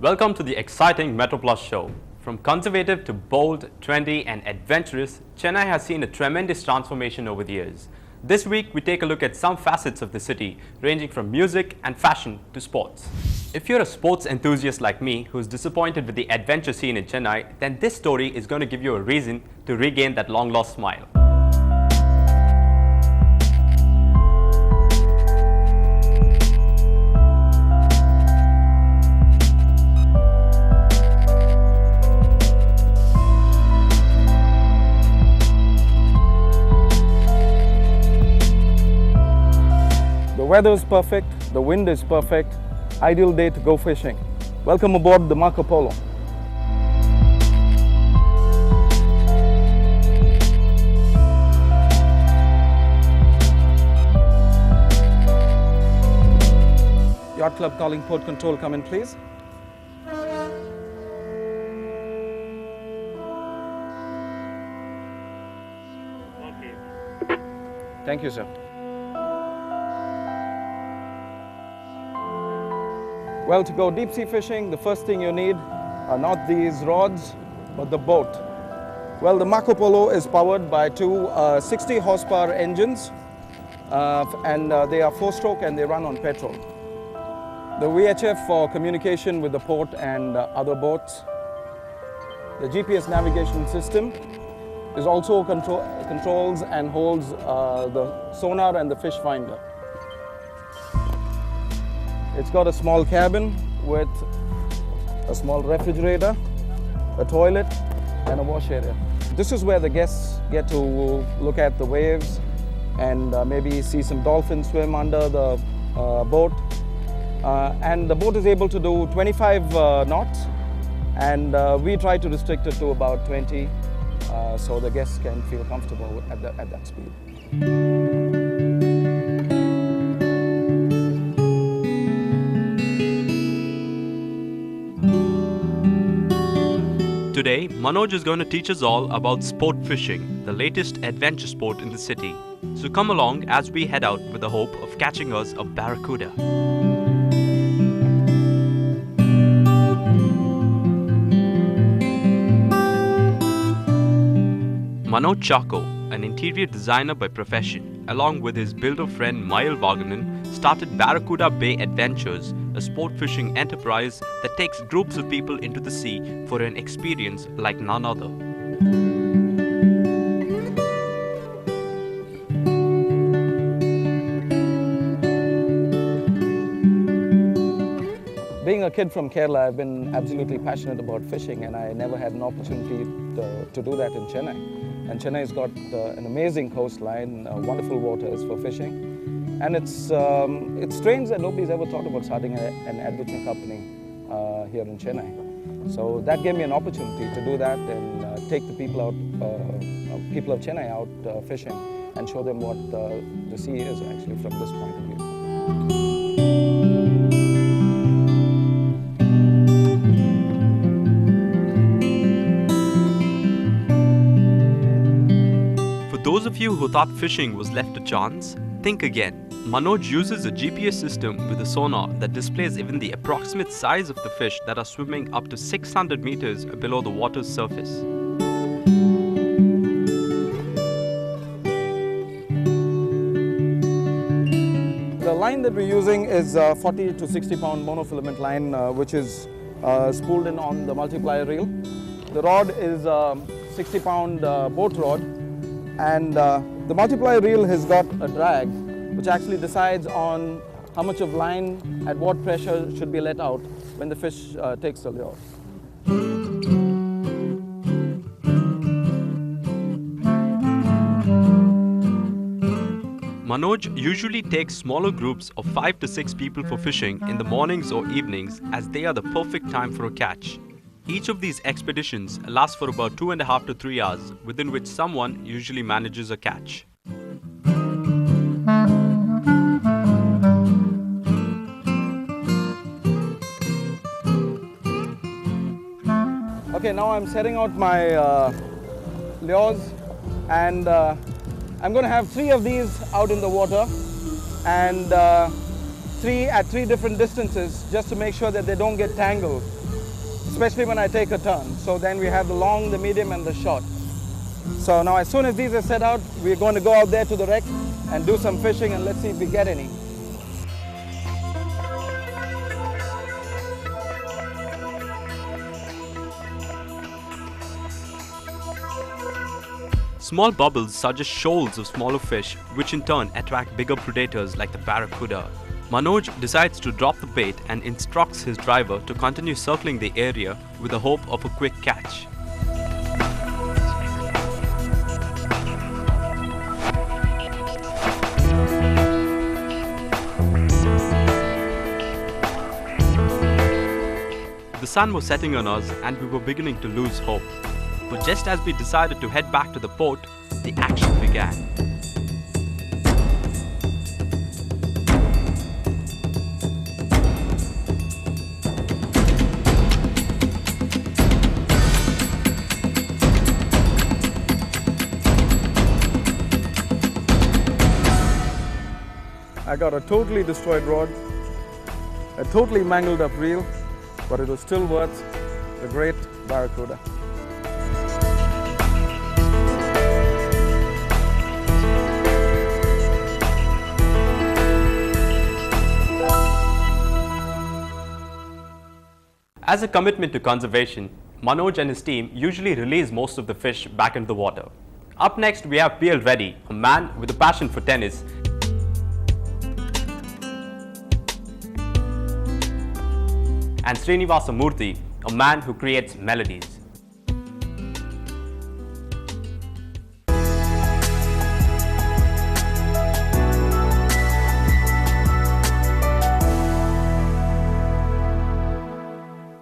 Welcome to the exciting Metroplus show. From conservative to bold, trendy and adventurous, Chennai has seen a tremendous transformation over the years. This week, we take a look at some facets of the city, ranging from music and fashion to sports. If you're a sports enthusiast like me who's disappointed with the adventure scene in Chennai, then this story is going to give you a reason to regain that long-lost smile. The weather is perfect, the wind is perfect, ideal day to go fishing. Welcome aboard the Marco Polo. Yacht Club calling port control, come in please. Okay. Thank you, sir. Well, to go deep sea fishing, the first thing you need are not these rods, but the boat. Well, the Marco Polo is powered by two 60 horsepower engines, and they are 4-stroke and they run on petrol. The VHF for communication with the port and other boats. The GPS navigation system is also controls and holds the sonar and the fish finder. It's got a small cabin with a small refrigerator, a toilet, and a wash area. This is where the guests get to look at the waves and maybe see some dolphins swim under the boat. And the boat is able to do 25 knots, and we try to restrict it to about 20 so the guests can feel comfortable at that speed. Today, Manoj is going to teach us all about sport fishing, the latest adventure sport in the city. So come along as we head out with the hope of catching us a barracuda. Manoj Chako, an interior designer by profession, along with his builder friend Mayal Vaganan, started Barracuda Bay Adventures, a sport fishing enterprise that takes groups of people into the sea for an experience like none other. Being a kid from Kerala, I've been absolutely passionate about fishing, and I never had an opportunity to do that in Chennai. And Chennai's got an amazing coastline, wonderful waters for fishing. And it's strange that nobody's ever thought about starting an adventure company here in Chennai. So that gave me an opportunity to do that and take the people of Chennai out fishing and show them what the sea is actually from this point of view. For those of you who thought fishing was left to chance, think again. Manoj uses a GPS system with a sonar that displays even the approximate size of the fish that are swimming up to 600 meters below the water's surface. The line that we're using is a 40 to 60 pound monofilament line, which is spooled in on the multiplier reel. The rod is a 60 pound boat rod, and the multiplier reel has got a drag which actually decides on how much of line at what pressure should be let out when the fish takes the lure. Manoj usually takes smaller groups of 5 to 6 people for fishing in the mornings or evenings, as they are the perfect time for a catch. Each of these expeditions lasts for about 2.5 to 3 hours, within which someone usually manages a catch. Okay, now I'm setting out my lures, and I'm going to have 3 of these out in the water, and 3 at 3 different distances, just to make sure that they don't get tangled. especially when I take a turn. So then we have the long, the medium, and the short. So now as soon as these are set out, we're going to go out there to the wreck and do some fishing, and let's see if we get any. Small bubbles suggest shoals of smaller fish, which in turn attract bigger predators like the barracuda. Manoj decides to drop the bait and instructs his driver to continue circling the area with the hope of a quick catch. The sun was setting on us and we were beginning to lose hope. But just as we decided to head back to the port, the action began. I got a totally destroyed rod, a totally mangled up reel, but it was still worth the great barracuda. As a commitment to conservation, Manoj and his team usually release most of the fish back into the water. Up next, we have PL Reddy, a man with a passion for tennis, and Srinivasa Murthy, a man who creates melodies.